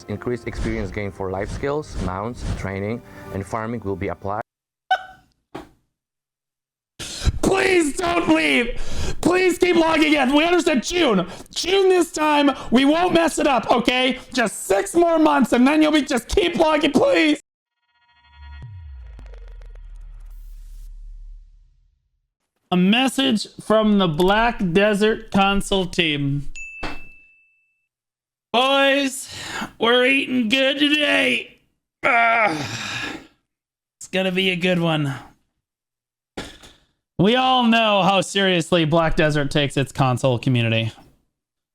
increased experience gain for life skills, mounts, training, and farming will be applied. Please don't leave. Please keep logging in. We understand June. June this time. We won't mess it up, okay? Just 6 more months and then you'll be just keep logging, please. A message from the Black Desert console team. Boys, we're eating good today. It's gonna be a good one. We all know how seriously Black Desert takes its console community.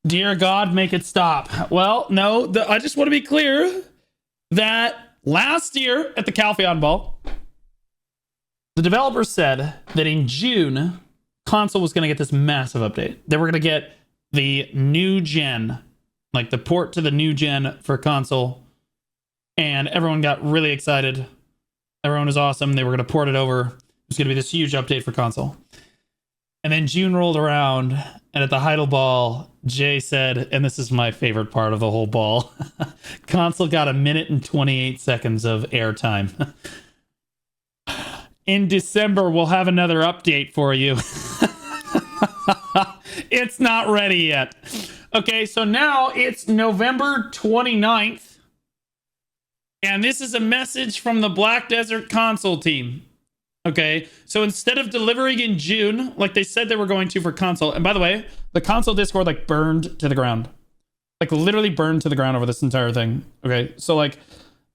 Dear God, make it stop. Well, no, I just want to be clear that last year at the Calpheon Ball, the developers said that in June, console was going to get this massive update. They were going to get the new gen, like the port to the new gen for console. And everyone got really excited. Everyone was awesome. They were going to port it over. It was going to be this huge update for console. And then June rolled around, and at the Heidel Ball, Jay said, and this is my favorite part of the whole ball, console got 1 minute and 28 seconds of airtime. In December, we'll have another update for you. It's not ready yet. Okay, so now it's November 29th. And this is a message from the Black Desert console team. Okay, so instead of delivering in June, like they said they were going to for console, and by the way, the console Discord like burned to the ground. Like literally burned to the ground over this entire thing. Okay, so like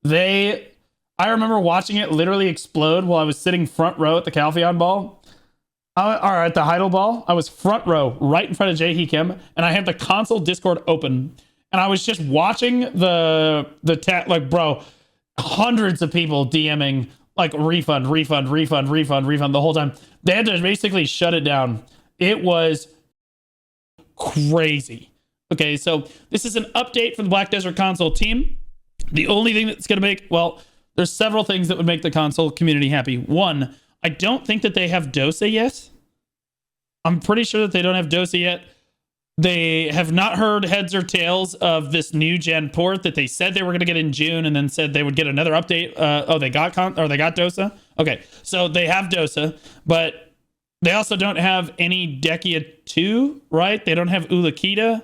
I remember watching it literally explode while I was sitting front row at the Calpheon Ball. Or at the Heidel Ball. I was front row right in front of Jay Kim, and I had the console Discord open. And I was just watching like, bro, hundreds of people DMing like refund the whole time. They had to basically shut it down. It was crazy. Okay, so this is an update for the Black Desert console team. The only thing that's going to make, well, there's several things that would make the console community happy. One, I don't think that they have DOSA yet. I'm pretty sure that they don't have DOSA yet. They have not heard heads or tails of this new gen port that they said they were going to get in June and then said they would get another update. They got DOSA. Okay, so they have DOSA, but they also don't have any Dekia 2, right? They don't have Ulakita.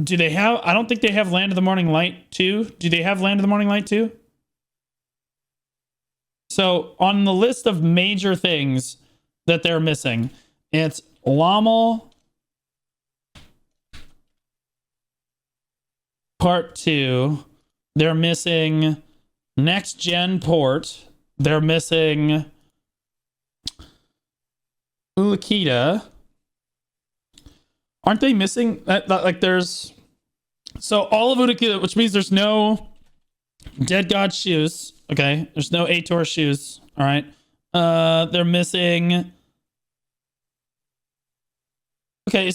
Do they have? I don't think they have Land of the Morning Light 2. Do they have Land of the Morning Light 2? So on the list of major things that they're missing, it's LAML Part 2. They're missing Next Gen Port. They're missing Ulakita. Aren't they missing that? Like there's... So all of Ulakita, which means there's no Dead God shoes. Okay, there's no Ator shoes. All right. They're missing... Okay,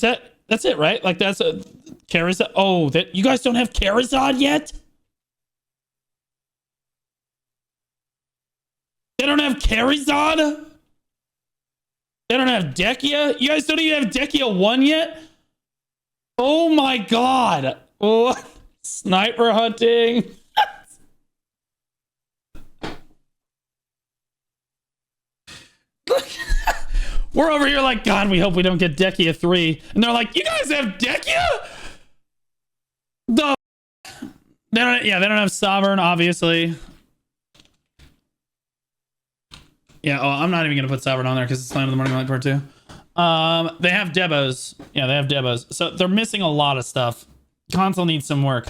that's it, right? Like that's a Charizard. Oh, that you guys don't have Charizard yet? They don't have Charizard? They don't have Dekia? You guys don't even have Dekia 1 yet? Oh my god. Oh, sniper hunting. We're over here like, God, we hope we don't get Dekia 3. And they're like, you guys have Dekia? They don't have Sovereign, obviously. Yeah, oh, I'm not even going to put Sovereign on there because it's Land of the Morning Light Part 2. They have Debos. Yeah, they have Debos. So they're missing a lot of stuff. Console needs some work.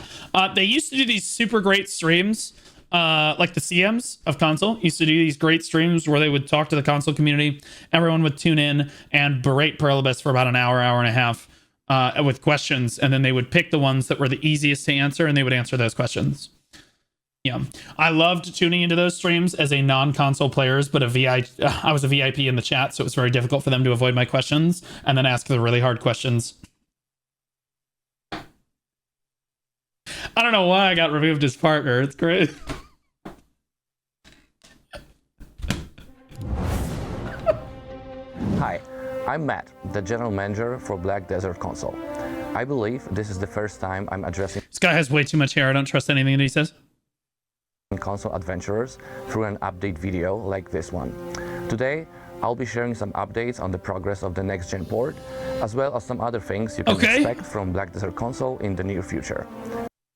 They used to do these super great streams. Like the CMs of console used to do these great streams where they would talk to the console community. Everyone would tune in and berate Perlibus for about an hour and a half with questions, and then they would pick the ones that were the easiest to answer, and they would answer those questions. Yeah, I loved tuning into those streams as a non-console players, but I was a VIP in the chat, so it was very difficult for them to avoid my questions and then ask the really hard questions. I don't know why I got removed as partner. It's great. Hi, I'm Matt, the general manager for Black Desert Console. I believe this is the first time I'm addressing This guy has way too much hair. I don't trust anything that he says. console adventurers through an update video like this one. Today, I'll be sharing some updates on the progress of the next-gen port, as well as some other things you can expect from Black Desert Console in the near future.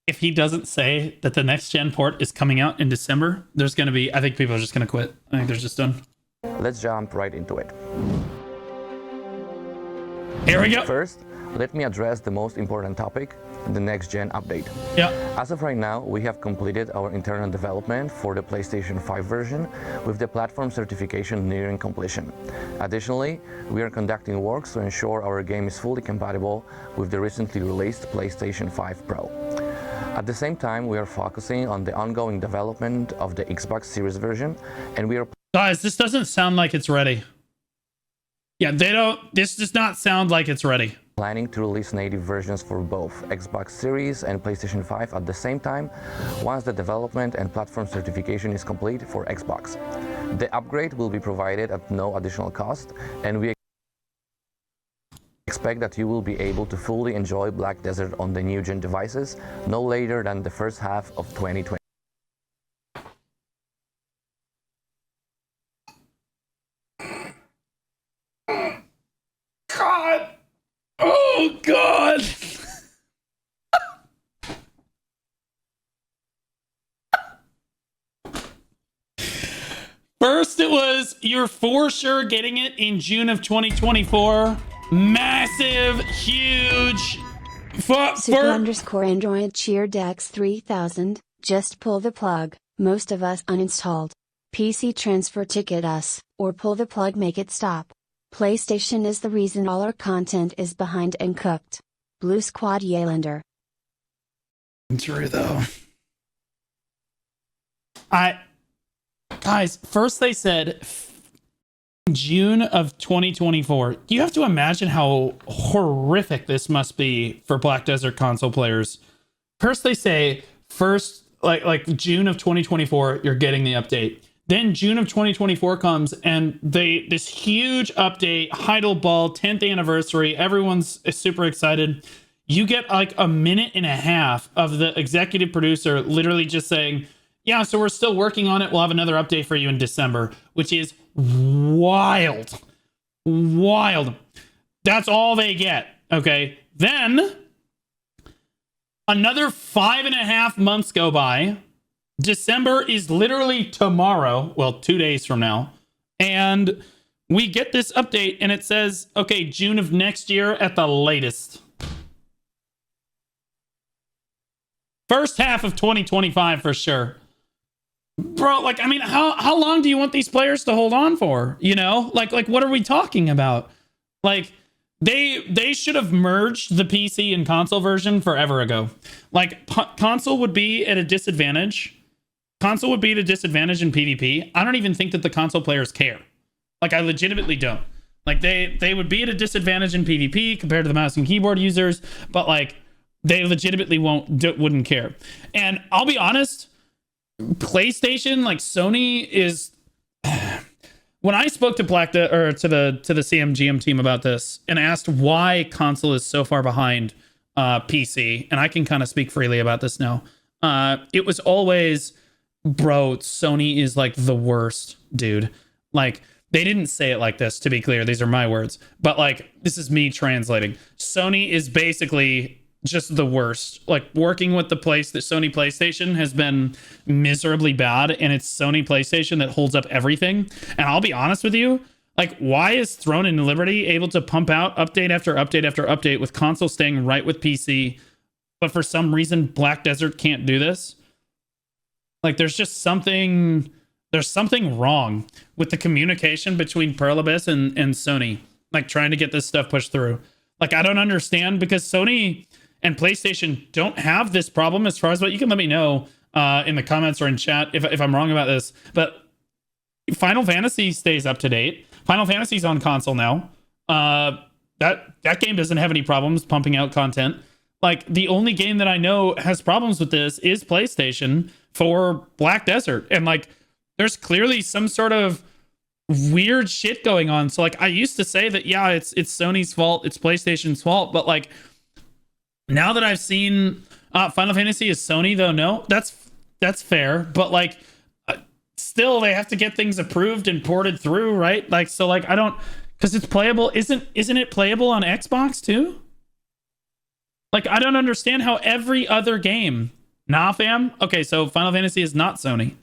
If he doesn't say that the next-gen port is coming out in December, there's going to be, I think people are just going to quit. I think they're just done. Let's jump right into it. Here we go. First, let me address the most important topic, the next-gen update. Yeah. As of right now, we have completed our internal development for the PlayStation 5 version, with the platform certification nearing completion. Additionally, we are conducting works to ensure our game is fully compatible with the recently released PlayStation 5 Pro. At the same time, we are focusing on the ongoing development of the Xbox Series version, and we are... Guys, this doesn't sound like it's ready. Yeah, this does not sound like it's ready. Planning to release native versions for both Xbox Series and PlayStation 5 at the same time, once the development and platform certification is complete for Xbox. The upgrade will be provided at no additional cost, and we expect that you will be able to fully enjoy Black Desert on the new-gen devices no later than the first half of 2020. God! Oh, God! First, it was you're for sure getting it in June of 2024. Massive, huge. Super_Android cheer Dex 3000. Just pull the plug. Most of us uninstalled. PC transfer ticket us, or pull the plug, make it stop. PlayStation is the reason all our content is behind and cooked. Blue Squad Yalander. True though. Guys, first they said June of 2024. You have to imagine how horrific this must be for Black Desert console players. First they say like June of 2024, you're getting the update. Then June of 2024 comes and this huge update, Heidelball 10th anniversary. Everyone's super excited. You get like a minute and a half of the executive producer literally just saying, yeah, so we're still working on it. We'll have another update for you in December, which is wild. Wild. That's all they get. Okay. Then another 5.5 months go by. December is literally tomorrow. Well, 2 days from now. And we get this update and it says, okay, June of next year at the latest. First half of 2025 for sure. Bro, like, I mean, how long do you want these players to hold on for? You know, like what are we talking about? Like, they should have merged the PC and console version forever ago. Like, console would be at a disadvantage. Console would be at a disadvantage in PvP. I don't even think that the console players care. Like, I legitimately don't. Like, they would be at a disadvantage in PvP compared to the mouse and keyboard users, but like, they legitimately wouldn't care. And I'll be honest, PlayStation, like Sony is. When I spoke to to the CMGM team about this and asked why console is so far behind PC, and I can kind of speak freely about this now. It was always, bro, Sony is like the worst, dude. Like, they didn't say it like this, to be clear. These are my words, but like, this is me translating. Sony is basically just the worst. Like, working with the Sony PlayStation has been miserably bad, and it's Sony PlayStation that holds up everything. And I'll be honest with you, like, why is Throne and Liberty able to pump out update after update after update with console staying right with PC, but for some reason Black Desert can't do this? Like, there's something wrong with the communication between Pearl Abyss and Sony, like, trying to get this stuff pushed through. Like, I don't understand, because Sony and PlayStation don't have this problem as far as what you can let me know in the comments or in chat if I'm wrong about this. But Final Fantasy stays up to date. Final Fantasy's on console now. That game doesn't have any problems pumping out content. Like, the only game that I know has problems with this is PlayStation for Black Desert. And like, there's clearly some sort of weird shit going on. So like, I used to say that, yeah, it's Sony's fault, it's PlayStation's fault, but like, Now that I've seen Final Fantasy is Sony, though, no, that's fair. But like, still, they have to get things approved and ported through, right? Like, so like, I don't, because it's playable. Isn't it playable on Xbox too? Like, I don't understand how every other game. Nah, fam. Okay, so Final Fantasy is not Sony.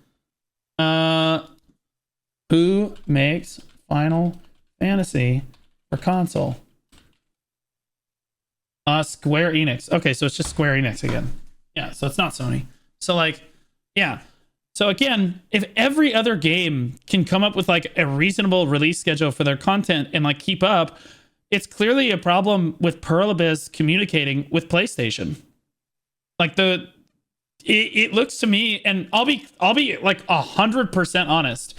Who makes Final Fantasy for console? Square Enix. Okay, so it's just Square Enix again. Yeah, so it's not Sony. So like, yeah. So again, if every other game can come up with like a reasonable release schedule for their content and like keep up, it's clearly a problem with Pearl Abyss communicating with PlayStation. Like it looks to me, and I'll be like 100% honest,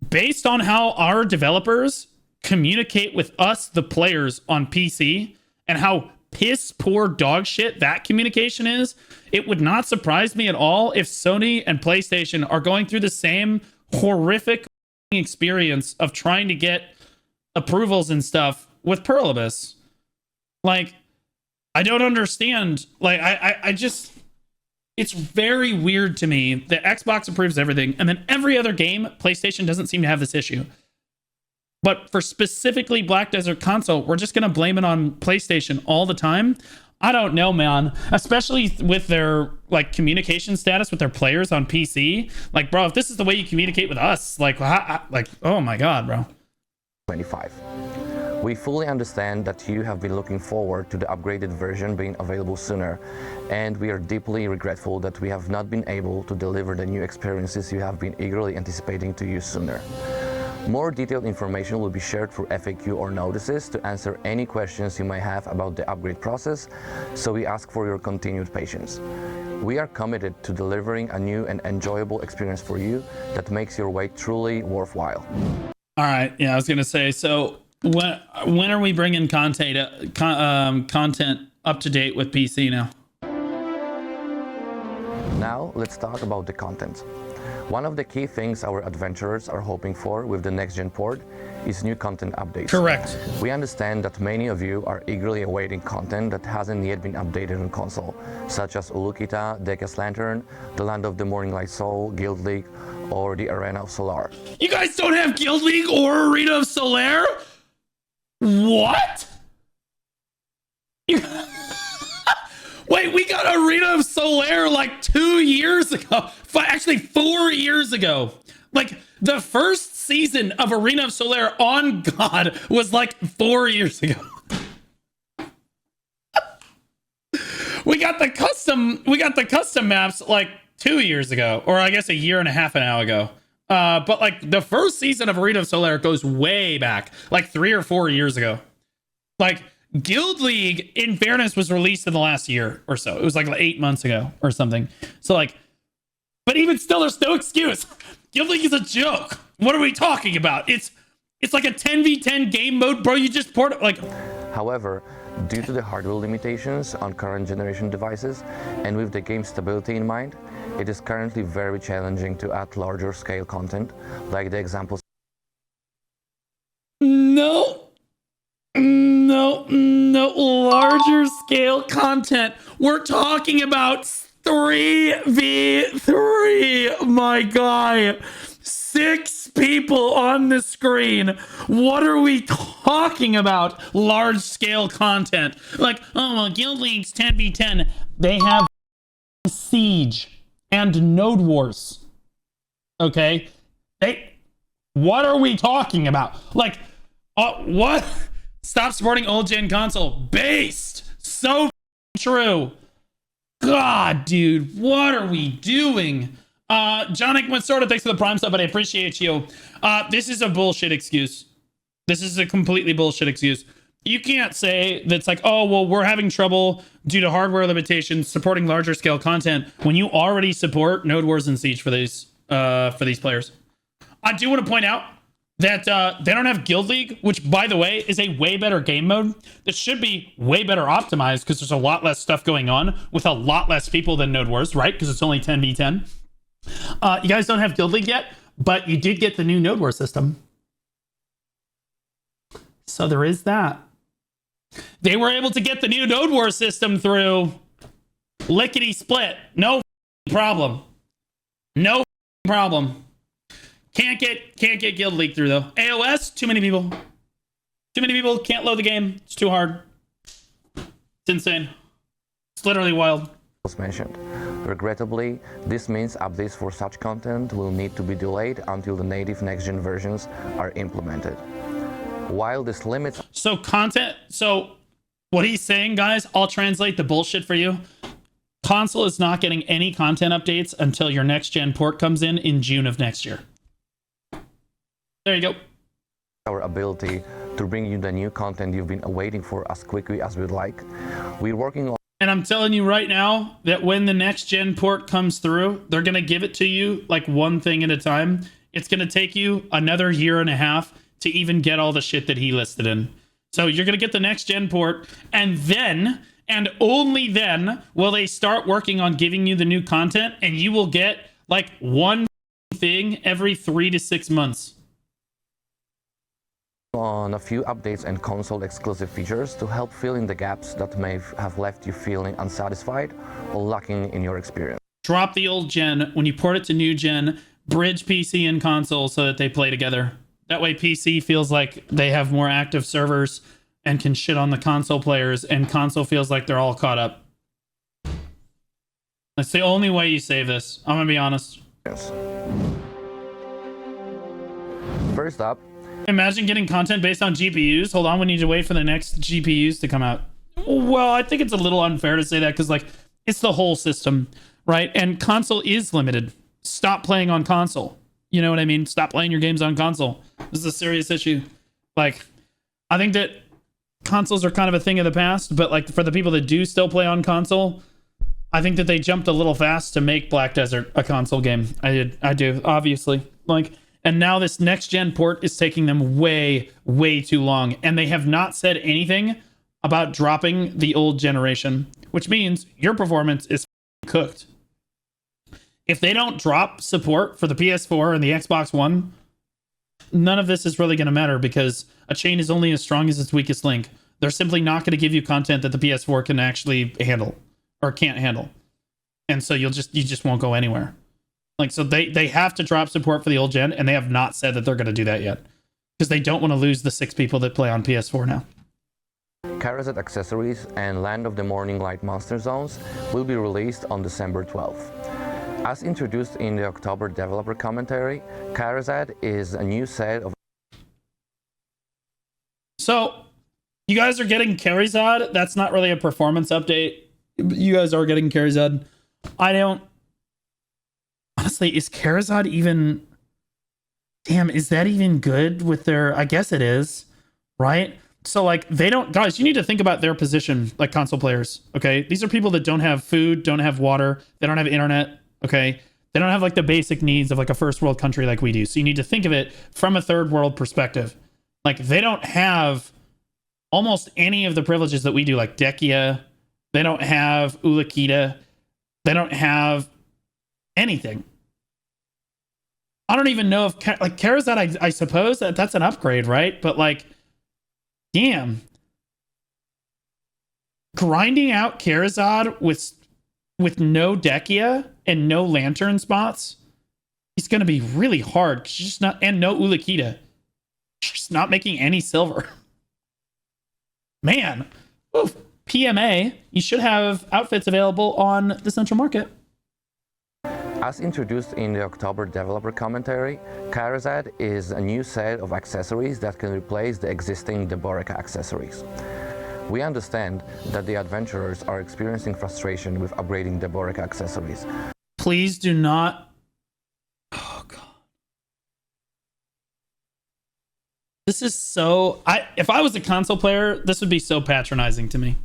based on how our developers communicate with us, the players on PC, and how piss poor dog shit that communication is, it would not surprise me at all if Sony and PlayStation are going through the same horrific experience of trying to get approvals and stuff with Pearl Abyss. Like, I don't understand. Like, I just, it's very weird to me that Xbox approves everything, and then every other game, PlayStation doesn't seem to have this issue. But for specifically Black Desert Console, we're just going to blame it on PlayStation all the time. I don't know, man. Especially with their like communication status with their players on PC. Like, bro, if this is the way you communicate with us, like oh my God, bro. 25. We fully understand that you have been looking forward to the upgraded version being available sooner, and we are deeply regretful that we have not been able to deliver the new experiences you have been eagerly anticipating to use sooner. More detailed information will be shared through FAQ or notices to answer any questions you might have about the upgrade process, so we ask for your continued patience. We are committed to delivering a new and enjoyable experience for you that makes your wait truly worthwhile. All right, yeah, I was gonna say, so when are we bringing content up to date with PC now? Now let's talk about the content. One of the key things our adventurers are hoping for with the next-gen port is new content updates. Correct. We understand that many of you are eagerly awaiting content that hasn't yet been updated on console, such as Ulukita, Deca's Lantern, The Land of the Morning Light Soul, Guild League, or the Arena of Solar. You guys don't have Guild League or Arena of Solar? What? Wait, we got Arena of Solar like 2 years ago. Actually, 4 years ago. Like, the first season of Arena of Solar on God was like 4 years ago. we got the custom maps like 2 years ago, or I guess a year and a half now ago. But like the first season of Arena of Solar goes way back, like 3 or 4 years ago. Like, Guild League, in fairness, was released in the last year or so. It was like 8 months ago or something. So like, but even still, there's no excuse. Guild League is a joke. What are we talking about? It's like a 10v10 game mode, bro. You just port it like. However, due to the hardware limitations on current generation devices and with the game's stability in mind, it is currently very challenging to add larger scale content, like the examples. No, larger scale content. We're talking about 3v3, my guy. 6 people on the screen. What are we talking about? Large scale content. Like, oh, well, Guild League's 10v10. They have Siege and Node Wars. Okay? What are we talking about? Like, what? Stop supporting old gen console. Based. So true. God, dude, what are we doing? Jonic went sort of, thanks for the prime sub, but I appreciate you. This is a bullshit excuse. This is a completely bullshit excuse. You can't say that's like, oh, well, we're having trouble due to hardware limitations supporting larger scale content when you already support Node Wars and Siege for these players. I do want to point out that they don't have Guild League, which, by the way, is a way better game mode that should be way better optimized because there's a lot less stuff going on with a lot less people than Node Wars, right? Because it's only 10v10. You guys don't have Guild League yet, but you did get the new Node Wars system. So there is that. They were able to get the new Node War system through lickety split. No problem. No problem. Can't get Guild League through though. AOS, too many people. Too many people can't load the game. It's too hard. It's insane. It's literally wild. As mentioned. Regrettably, this means updates for such content will need to be delayed until the native next-gen versions are implemented. While this limits... So what he's saying, guys, I'll translate the bullshit for you. Console is not getting any content updates until your next-gen port comes in June of next year. There you go. Our ability to bring you the new content you've been waiting for as quickly as we'd like. We're working on... And I'm telling you right now that when the next gen port comes through, they're going to give it to you like one thing at a time. It's going to take you another year and a half to even get all the shit that he listed in. So you're going to get the next gen port, and then, and only then, will they start working on giving you the new content, and you will get like one thing every 3 to 6 months. On a few updates and console exclusive features to help fill in the gaps that may have left you feeling unsatisfied or lacking in your experience. Drop the old gen. When you port it to new gen, bridge PC and console so that they play together. That way PC feels like they have more active servers and can shit on the console players, and console feels like they're all caught up. That's the only way you save this. I'm gonna be honest. Yes. First up, imagine getting content based on GPUs. Hold on, we need to wait for the next GPUs to come out. Well, I think it's a little unfair to say that because, like, it's the whole system, right? And console is limited. Stop playing on console. You know what I mean? Stop playing your games on console. This is a serious issue. Like, I think that consoles are kind of a thing of the past, but like for the people that do still play on console, I think that they jumped a little fast to make Black Desert a console game. I do, obviously. Like, and now this next gen port is taking them way, way too long. And they have not said anything about dropping the old generation, which means your performance is cooked. If they don't drop support for the PS4 and the Xbox One, none of this is really going to matter because a chain is only as strong as its weakest link. They're simply not going to give you content that the PS4 can actually handle or can't handle. And so you just won't go anywhere. Like, so they have to drop support for the old gen, and they have not said that they're going to do that yet because they don't want to lose the 6 people that play on PS4 now. Karazhan accessories and Land of the Morning Light Monster Zones will be released on December 12th. As introduced in the October developer commentary, Karazhan is a new set of... So, you guys are getting Karazhan. That's not really a performance update. You guys are getting Karazhan. I don't... Honestly, is Karazhan even... Damn, is that even good with their... I guess it is, right? So, like, they don't... Guys, you need to think about their position, like console players, okay? These are people that don't have food, don't have water, they don't have internet, okay? They don't have, like, the basic needs of, like, a first world country like we do. So you need to think of it from a third world perspective. Like, they don't have almost any of the privileges that we do, like Dekia. They don't have Ulakita. They don't have anything. I don't even know if, like, Karazhan, I suppose that's an upgrade, right? But, like, damn. Grinding out Karazhan with no Dekia and no lantern spots, it's going to be really hard. Just not, and no Ulakita. Just not making any silver. Man. Oof. PMA, you should have outfits available on the Central Market. As introduced in the October developer commentary, Karazhan is a new set of accessories that can replace the existing Deboreka accessories. We understand that the adventurers are experiencing frustration with upgrading Deboreka accessories. Please do not... Oh, God. This is so... If I was a console player, this would be so patronizing to me.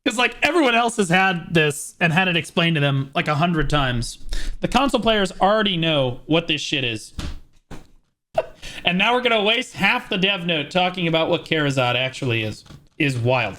Because, like, everyone else has had this and had it explained to them like 100 times. The console players already know what this shit is. And now we're going to waste half the dev note talking about what Karazhan actually is wild.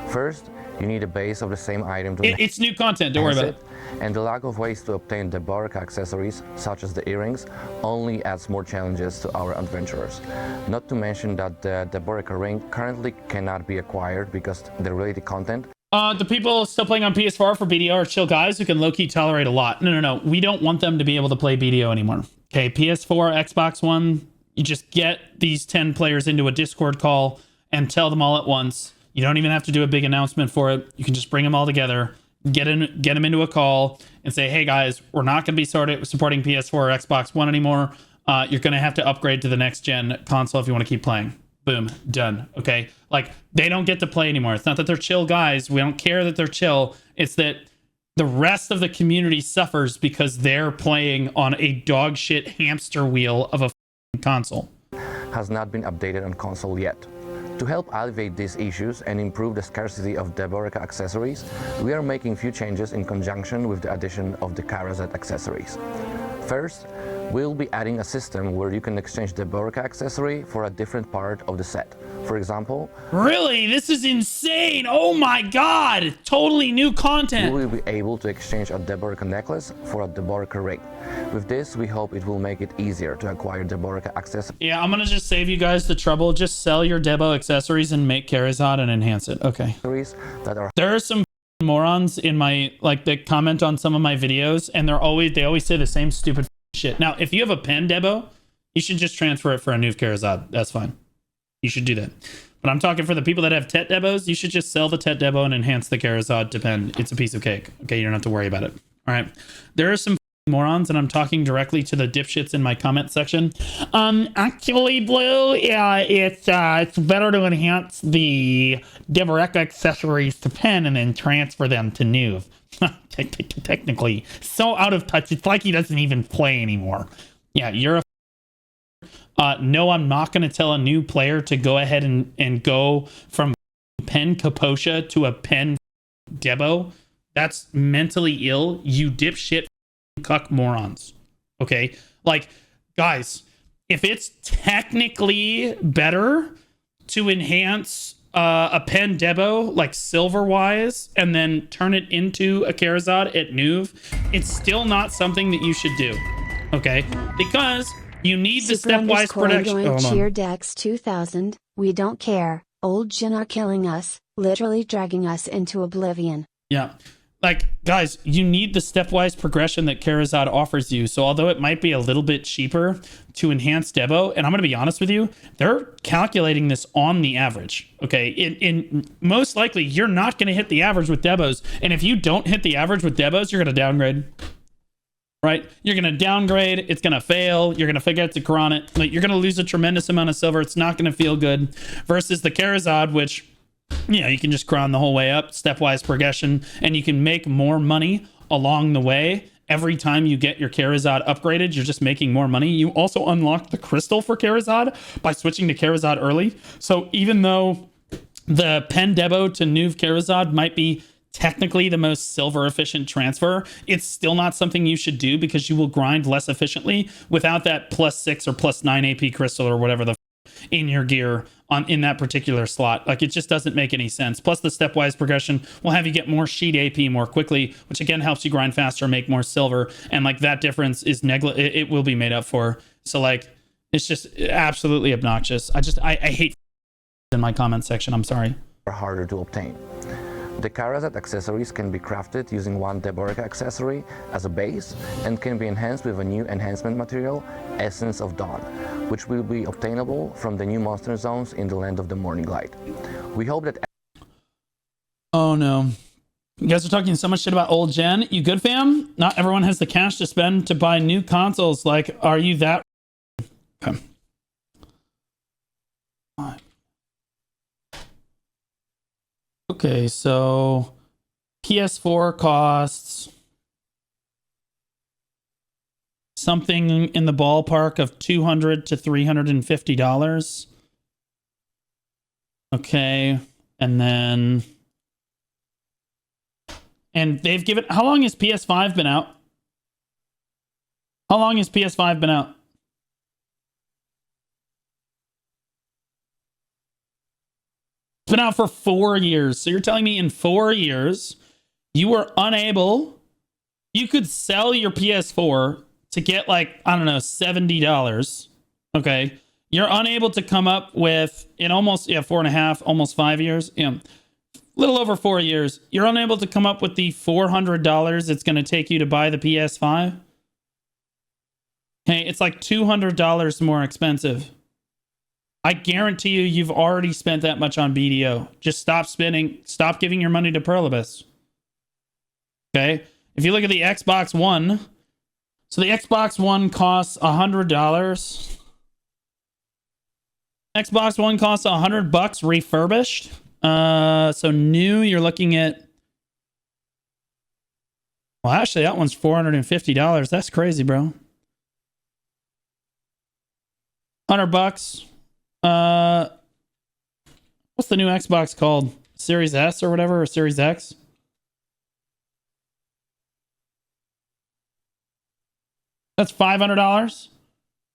First, you need a base of the same item to... It's new content, don't worry about it. and the lack of ways to obtain Deborka accessories, such as the earrings, only adds more challenges to our adventurers. Not to mention that the Deborka ring currently cannot be acquired because the related content. The people still playing on PS4 for BDO are chill guys who can low-key tolerate a lot. No. We don't want them to be able to play BDO anymore. Okay, PS4, Xbox One, you just get these 10 players into a Discord call and tell them all at once. You don't even have to do a big announcement for it. You can just bring them all together, get them into a call and say, hey guys, we're not going to be supporting PS4 or Xbox One anymore. You're going to have to upgrade to the next gen console if you want to keep playing. Boom, done. Okay, like they don't get to play anymore. It's not that they're chill guys. We don't care that they're chill. It's that the rest of the community suffers because they're playing on a dog shit hamster wheel of a console. Has not been updated on console yet. To help alleviate these issues and improve the scarcity of Deborka accessories, we are making few changes in conjunction with the addition of the Karazet accessories. First, we'll be adding a system where you can exchange the Deborka accessory for a different part of the set. For example, really? This is insane! Oh my god! Totally new content! you will be able to exchange a Deborka necklace for a Deborka ring. With this, we hope it will make it easier to acquire Deborka accessories. Yeah, I'm gonna just save you guys the trouble. Just sell your Debo accessories and make Karazad and enhance it. Okay. That are There are some morons in my, like, that comment on some of my videos, and they always say the same stupid shit. Now, if you have a pen Debo, you should just transfer it for a new Karazad. That's fine. You should do that. But I'm talking for the people that have Tet Debos, you should just sell the Tet Debo and enhance the Karazad to pen. It's a piece of cake. Okay, you don't have to worry about it. All right. There are some morons, and I'm talking directly to the dipshits in my comment section. Actually, Blue, yeah, it's better to enhance the Deborka accessories to pen and then transfer them to Nuve. Technically, so out of touch. It's like he doesn't even play anymore. Yeah, you're a no, I'm not going to tell a new player to go ahead and go from pen Kaposha to a pen Debo. That's mentally ill, you dipshit cuck morons. Okay? Like, guys, if it's technically better to enhance a pen Debo, like silver-wise, and then turn it into a Karazad at Nuve, it's still not something that you should do. Okay? Because you need the stepwise protection. Cheer Dex 2000. We don't care. Old Jin are killing us, literally dragging us into oblivion. Yeah. Like, guys, you need the stepwise progression that Karazad offers you. So although it might be a little bit cheaper to enhance Debo, and I'm going to be honest with you, they're calculating this on the average. Okay. In most likely, you're not going to hit the average with Debos. And if you don't hit the average with Debos, you're going to downgrade. Right? You're going to downgrade. It's going to fail. You're going to forget to cron it. Like, you're going to lose a tremendous amount of silver. It's not going to feel good. Versus the Karazad, which, you know, you can just cron the whole way up, stepwise progression, and you can make more money along the way. Every time you get your Karazad upgraded, you're just making more money. You also unlock the crystal for Karazad by switching to Karazad early. So even though the pen Debo to Nuve Karazad might be technically the most silver efficient transfer, it's still not something you should do because you will grind less efficiently without that +6 or +9 AP crystal or whatever the in your gear in that particular slot. Like, it just doesn't make any sense. Plus the stepwise progression will have you get more sheet AP more quickly, which again helps you grind faster, make more silver, and like that difference is it will be made up for. So like, it's just absolutely obnoxious. I hate in my comment section. I'm sorry. Harder to obtain. The Karazet accessories can be crafted using one Deborka accessory as a base and can be enhanced with a new enhancement material, Essence of Dawn, which will be obtainable from the new monster zones in the Land of the Morning Light. We hope that... Oh no. You guys are talking so much shit about old gen. You good, fam? Not everyone has the cash to spend to buy new consoles. Like, are you that... Okay. Okay, so PS4 costs something in the ballpark of $200 to $350. Okay, and then... And they've given... How long has PS5 been out? How long has PS5 been out? It's been out for 4 years. So you're telling me in 4 years, you were unable you could sell your PS4 to get like, I don't know, $70. Okay. You're unable to come up with, in almost 4.5, almost 5 years, a little over 4 years, you're unable to come up with the $400 it's going to take you to buy the PS5. Okay, it's like $200 more expensive. I guarantee you, you've already spent that much on BDO. Just stop spending, stop giving your money to Pluribus. Okay, if you look at the Xbox One, so the Xbox One costs $100. Xbox One costs $100 refurbished. So new, you're looking at. Well, actually, that one's $450. That's crazy, bro. $100. What's the new Xbox called? Series S or whatever, or Series X? That's $500.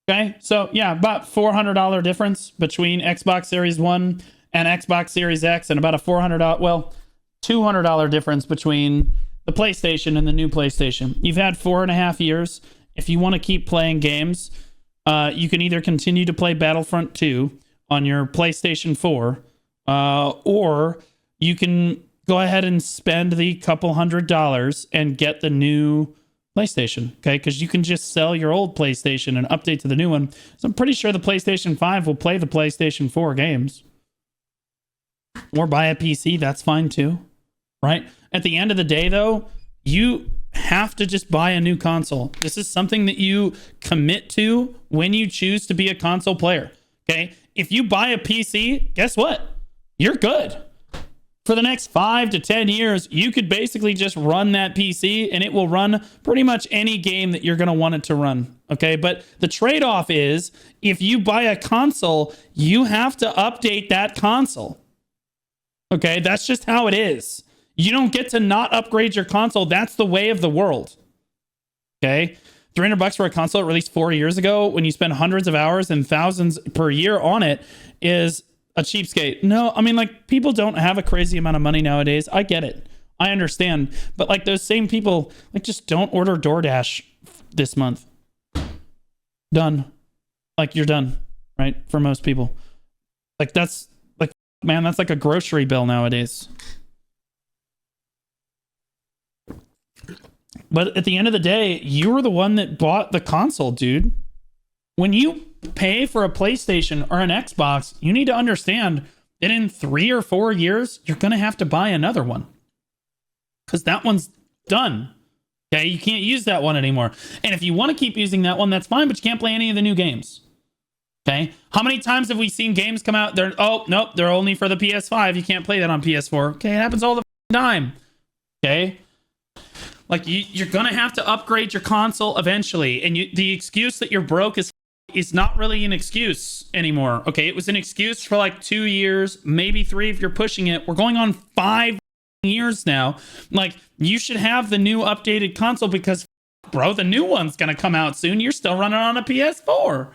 Okay, so yeah, about $400 difference between Xbox Series 1 and Xbox Series X, and about a $200 difference between the PlayStation and the new PlayStation. You've had 4.5 years. If you want to keep playing games, you can either continue to play Battlefront 2 on your PlayStation 4, or you can go ahead and spend the couple $100 and get the new PlayStation, okay? Because you can just sell your old PlayStation and update to the new one. So I'm pretty sure the PlayStation 5 will play the PlayStation 4 games. Or buy a PC, that's fine too, right? At the end of the day, though, you have to just buy a new console. This is something that you commit to when you choose to be a console player, okay? If you buy a PC, guess what? You're good. For the next 5 to 10 years, you could basically just run that PC and it will run pretty much any game that you're going to want it to run. Okay. But the trade-off is if you buy a console, you have to update that console. Okay. That's just how it is. You don't get to not upgrade your console. That's the way of the world. Okay. $300 for a console released 4 years ago when you spend hundreds of hours and thousands per year on it is a cheapskate. No, I mean, like, people don't have a crazy amount of money nowadays. I get it. I understand. But like those same people, like, just don't order DoorDash this month. Done. Like, you're done, right? For most people. Like, that's like, man, that's like a grocery bill nowadays. But at the end of the day, you were the one that bought the console, dude. When you pay for a PlayStation or an Xbox, you need to understand that in 3 or 4 years, you're going to have to buy another one. Because that one's done. Okay, you can't use that one anymore. And if you want to keep using that one, that's fine, but you can't play any of the new games. Okay, how many times have we seen games come out? They're only for the PS5. You can't play that on PS4. Okay, it happens all the time. Okay. Like, you're going to have to upgrade your console eventually. And the excuse that you're broke is not really an excuse anymore. Okay, it was an excuse for like 2 years, maybe 3 if you're pushing it. We're going on 5 years now. Like, you should have the new updated console because, bro, the new one's going to come out soon. You're still running on a PS4.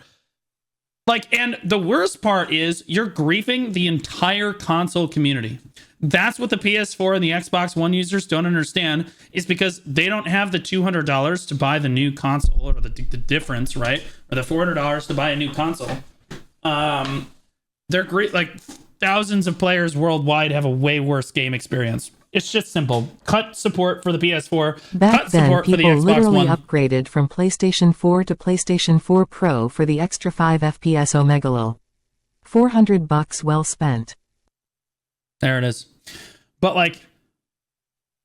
Like, and the worst part is you're griefing the entire console community. That's what the PS4 and the Xbox One users don't understand, is because they don't have the $200 to buy the new console, or the difference, right? Or the $400 to buy a new console. They're great. Like, thousands of players worldwide have a way worse game experience. It's just simple. Cut support for the PS4. Back cut then, support for the people Xbox literally One. upgraded from PlayStation 4 to PlayStation 4 Pro for the extra 5 FPS Omegalil. $400 well spent. There it is. But like,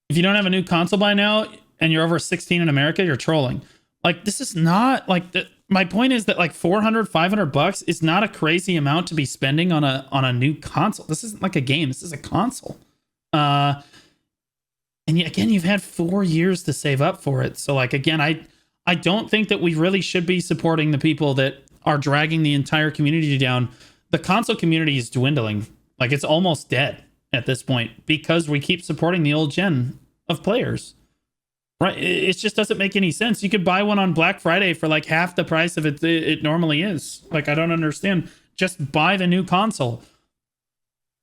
if you don't have a new console by now and you're over 16 in America, you're trolling. Like, this is not like my point is that like $400-$500 is not a crazy amount to be spending on a new console. This isn't like a game. This is a console. And again, you've had 4 years to save up for it. So like, again, I don't think that we really should be supporting the people that are dragging the entire community down. The console community is dwindling. Like, it's almost dead at this point because we keep supporting the old gen of players, right? It just doesn't make any sense. You could buy one on Black Friday for like half the price of it normally is. Like, I don't understand. Just buy the new console.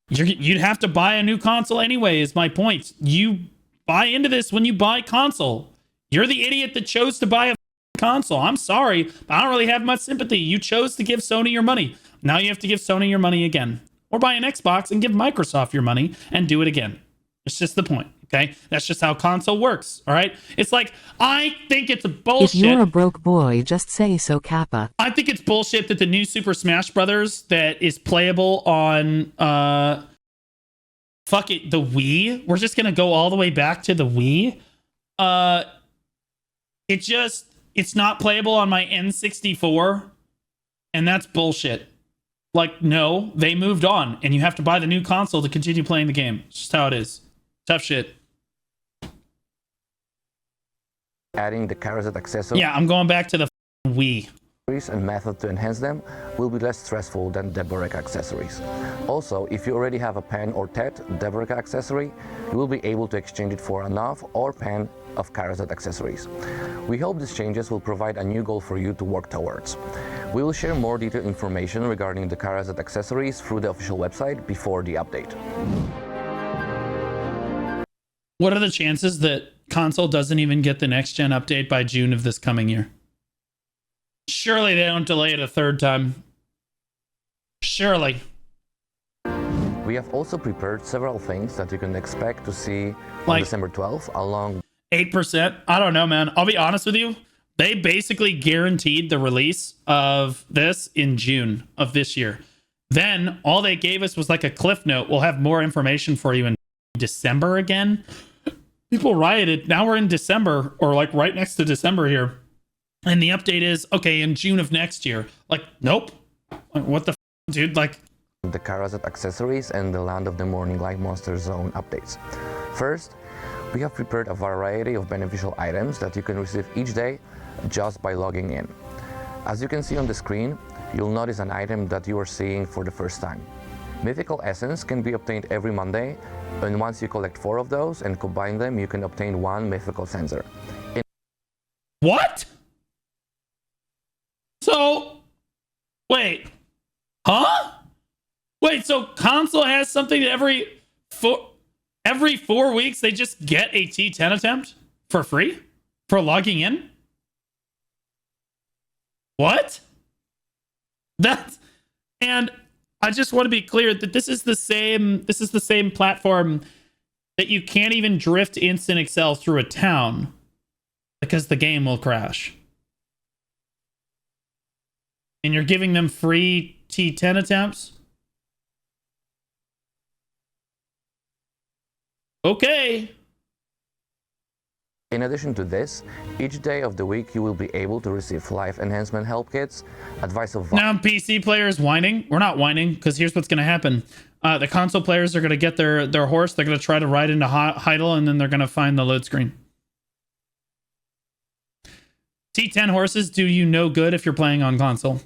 You'd have to buy a new console anyway, is my point. You buy into this when you buy console. You're the idiot that chose to buy a console. I'm sorry, but I don't really have much sympathy. You chose to give Sony your money. Now you have to give Sony your money again. Or buy an Xbox and give Microsoft your money and do it again. It's just the point, okay? That's just how console works, all right? It's like, I think it's a bullshit. If you're a broke boy, just say so, Kappa. I think it's bullshit that the new Super Smash Brothers that is playable on, fuck it, the Wii. We're just gonna go all the way back to the Wii. It's not playable on my N64, and that's bullshit. Like, no, they moved on, and you have to buy the new console to continue playing the game. It's just how it is. Tough shit. Adding the Carazet accessories Yeah, I'm going back to the Wii. and method to enhance them will be less stressful than Deboreka accessories. Also, if you already have a pen or TED Deboreka accessory, you will be able to exchange it for a NOV or pen of Carazet accessories. We hope these changes will provide a new goal for you to work towards. We will share more detailed information regarding the Carazet accessories through the official website before the update. What are the chances that console doesn't even get the next gen update by June of this coming year? Surely they don't delay it a third time. Surely. We have also prepared several things that you can expect to see on Like- December 12th, along 8%? I don't know, man. I'll be honest with you. They basically guaranteed the release of this in June of this year. Then all they gave us was like a cliff note. We'll have more information for you in December again. People rioted. Now we're in December, or like right next to December here. And the update is, okay, in June of next year. Like, nope. Like, what the dude? Like, the Carazet accessories and the Land of the Morning Light Monster Zone updates. First, we have prepared a variety of beneficial items that you can receive each day just by logging in. As you can see on the screen, you'll notice an item that you are seeing for the first time. Mythical Essence can be obtained every Monday, and once you collect 4 of those and combine them, you can obtain 1 Mythical Sensor. what? So, wait. Huh? Wait, so console has something that every 4 weeks they just get a T10 attempt for free for logging in? What? And I just want to be clear that this is the same platform that you can't even drift instant Excel through a town because the game will crash. And you're giving them free T10 attempts? Okay. In addition to this, each day of the week you will be able to receive life enhancement help kits, advice of Now PC players whining. We're not whining, because here's what's going to happen. The console players are going to get their horse. They're going to try to ride into Heidel, and then they're going to find the load screen. T10 horses do you no good if you're playing on console,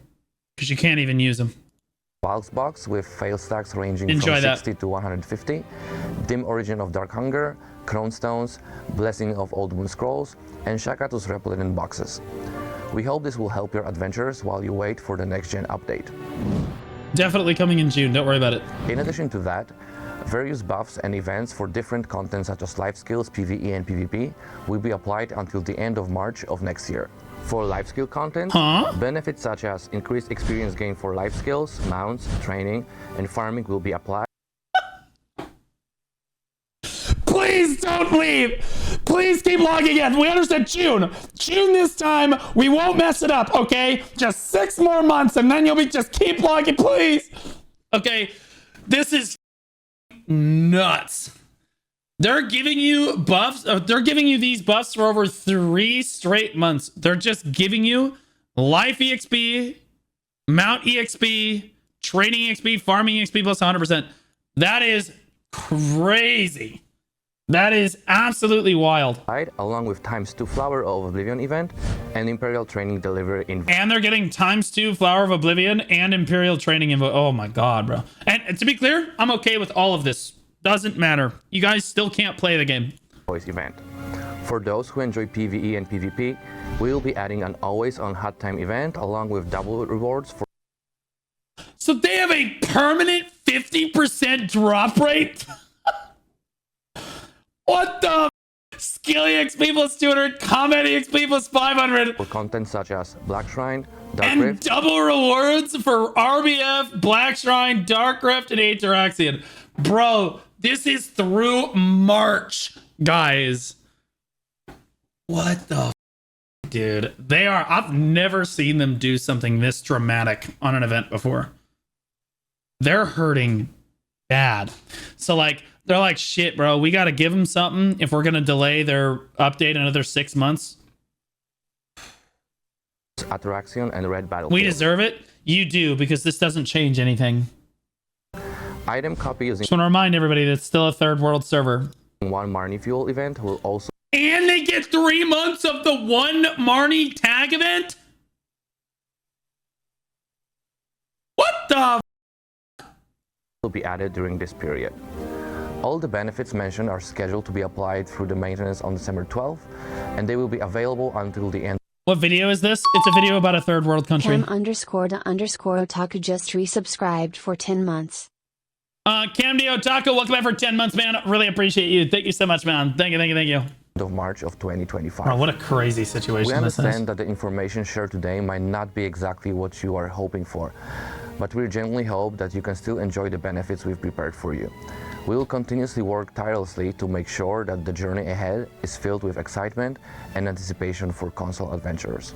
because you can't even use them. Valks box with fail stacks ranging Enjoy from that. 60 to 150, Dim Origin of Dark Hunger, Crown Stones, Blessing of Old Moon Scrolls, and Shakatus Replicant boxes. We hope this will help your adventures while you wait for the next gen update. Definitely coming in June. Don't worry about it. In addition to that, various buffs and events for different content such as life skills, PvE and PvP will be applied until the end of March of next year. For life skill content, benefits such as increased experience gain for life skills, mounts, training, and farming will be applied. Please don't leave. Please keep logging in. We understand June. June this time. We won't mess it up, okay? Just 6 more months and then you'll be just keep logging, please. Okay, this is nuts. They're giving you buffs. They're giving you these buffs for over 3 straight months. They're just giving you life EXP, mount EXP, training EXP, farming EXP plus 100%. That is crazy. That is absolutely wild. Along with ×2 Flower of Oblivion event and Imperial Training Delivery in. And they're getting ×2 Flower of Oblivion and Imperial Training Info. Oh my god, bro. And to be clear, I'm okay with all of this. Doesn't matter. You guys still can't play the game. Voice event. For those who enjoy PvE and PvP, we will be adding an always on hot time event along with double rewards for. So they have a permanent 50% drop rate? What the Skill EXP plus 200, Combat EXP plus 500, for content such as Black Shrine, Dark and Rift, double rewards for RBF, Black Shrine, Dark Rift, and Ataraxian. Bro, this is through March, guys. What the dude? They are. I've never seen them do something this dramatic on an event before. They're hurting bad. So like, they're like, shit, bro, we got to give them something if we're going to delay their update another 6 months. Ataraxian, and Red Battlefield. We deserve it. You do, because this doesn't change anything. Item copy using Just want to remind everybody that it's still a third world server. one Marnie Fuel event will also And they get 3 months of the one Marnie tag event? What the? be added during this period. All the benefits mentioned are scheduled to be applied through the maintenance on December 12th, and they will be available until the end. What video is this? It's a video about a third world country. Cam_the_otaku just resubscribed for 10 months. Cam the Otaku, welcome back for 10 months, man. Really appreciate you. Thank you so much, man. Thank you, thank you, thank you. Of March of 2025. Bro, what a crazy situation We this is. understand that the information shared today might not be exactly what you are hoping for, but we genuinely hope that you can still enjoy the benefits we've prepared for you. We will continuously work tirelessly to make sure that the journey ahead is filled with excitement and anticipation for console adventurers.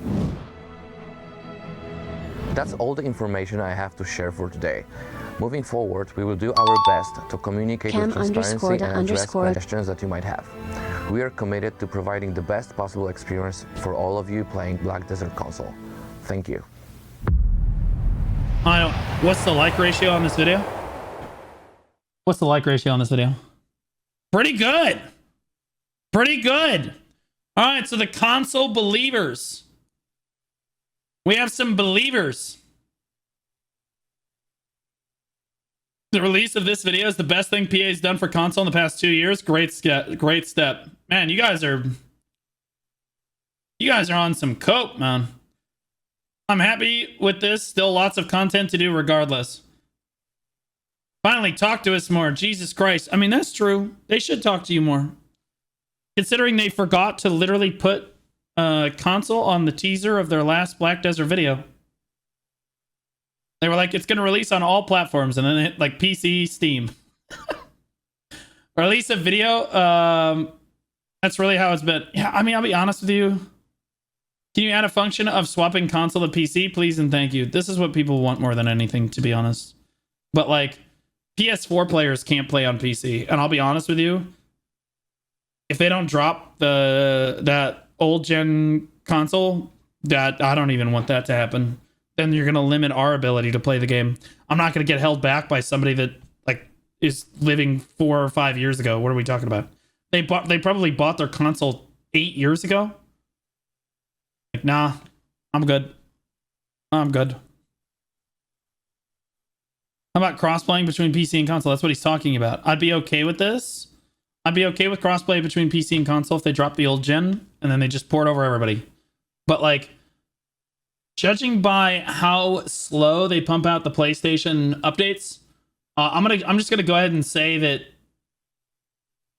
That's all the information I have to share for today. Moving forward, we will do our best to communicate with transparency and address questions that you might have. We are committed to providing the best possible experience for all of you playing Black Desert Console. Thank you. I don't. What's the like ratio on this video? What's the like ratio on this video? Pretty good. Pretty good. All right, so the console believers. We have some believers. The release of this video is the best thing PA's done for console in the past 2 years. Great step. Man, you guys are on some coke, man. I'm happy with this. Still lots of content to do regardless. Finally, talk to us more. Jesus Christ. I mean, that's true. They should talk to you more. Considering they forgot to literally put console on the teaser of their last Black Desert video. They were like, it's going to release on all platforms, and then it hit like PC, Steam. Release a video. That's really how it's been. Yeah, I mean, I'll be honest with you. Can you add a function of swapping console to PC, please and thank you? This is what people want more than anything, to be honest. But like, PS4 players can't play on PC, and I'll be honest with you. If they don't drop that old gen console, that I don't even want that to happen. Then you're going to limit our ability to play the game. I'm not going to get held back by somebody that like is living 4 or 5 years ago. What are we talking about? They probably bought their console 8 years ago. Like, nah, I'm good. I'm good. How about cross-playing between PC and console? That's what he's talking about. I'd be okay with this. I'd be okay with cross-play between PC and console if they drop the old gen and then they just port over everybody. But like, judging by how slow they pump out the PlayStation updates, I'm just gonna go ahead and say that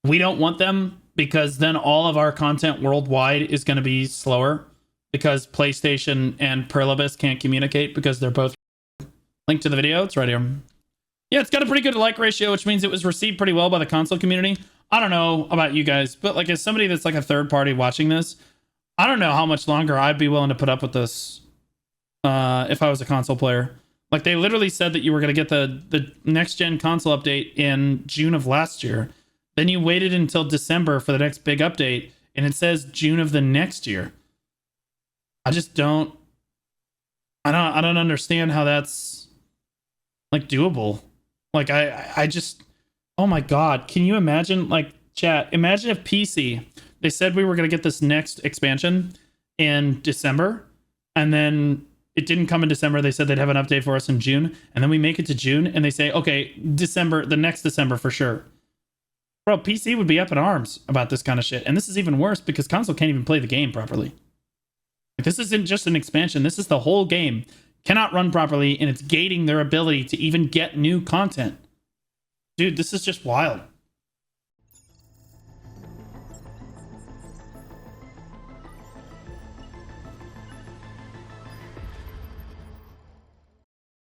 we don't want them, because then all of our content worldwide is going to be slower because PlayStation and Perlibus can't communicate because they're both linked to the video. It's right here. Yeah, it's got a pretty good like ratio, which means it was received pretty well by the console community. I don't know about you guys, but like as somebody that's like a third party watching this, I don't know how much longer I'd be willing to put up with this if I was a console player. Like they literally said that you were going to get the next gen console update in June of last year. Then you waited until December for the next big update, and it says June of the next year. I just don't understand how that's like doable. Like I just, oh my God, can you imagine, like chat, imagine if PC, they said we were going to get this next expansion in December, and then it didn't come in December. They said they'd have an update for us in June, and then we make it to June and they say, okay, December, the next December for sure. Bro, PC would be up in arms about this kind of shit. And this is even worse because console can't even play the game properly. Like, this isn't just an expansion. This is the whole game. Cannot run properly, and it's gating their ability to even get new content. Dude, this is just wild.